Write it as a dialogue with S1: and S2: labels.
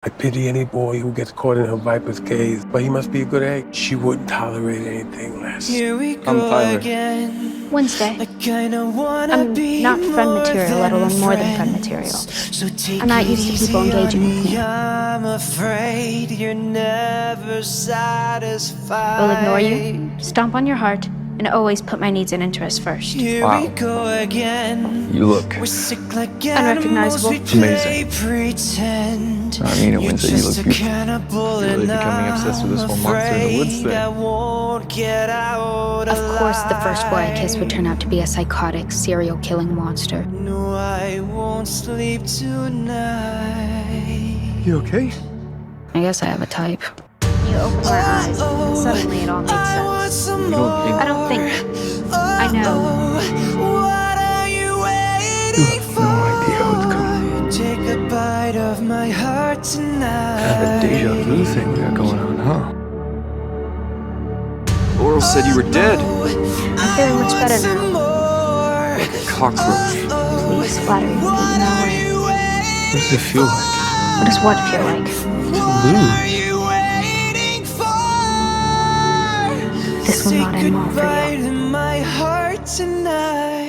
S1: I pity any boy who gets caught in her viper's gaze, but he must be a good egg. She wouldn't tolerate anything less.
S2: I'm Tyler.
S3: Wednesday. I'm not friend material, let alone more than friend material. I'm not used to people engaging with me.
S4: I'm afraid you're never satisfied.
S3: I'll ignore you, stomp on your heart, and always put my needs and interests first.
S2: Wow. You look
S3: Unrecognizable.
S2: amazing.
S4: Pretend
S2: I mean it, Wednesday, you look beautiful.
S4: You're
S2: really becoming obsessed with this whole monster in the woods thing.
S3: Of course, the first boy I kissed would turn out to be a psychotic, serial-killing monster.
S4: No, I won't sleep tonight.
S2: You okay?
S3: I guess I have a type. You opened my eyes, and suddenly it all made sense.
S2: You don't think...
S3: I don't think. I know.
S4: What are you waiting
S1: You have no idea how it's coming.
S4: Take a bite of my heart tonight.
S2: Kind of a deja vu thing we got going on, huh? Laurel said you were dead.
S3: I'm feeling much better now.
S2: Like a cockroach.
S3: Please, flatter me, no way.
S2: What does it feel like?
S3: What does what feel like?
S2: To lose.
S3: This will not end well for you.
S4: My heart tonight.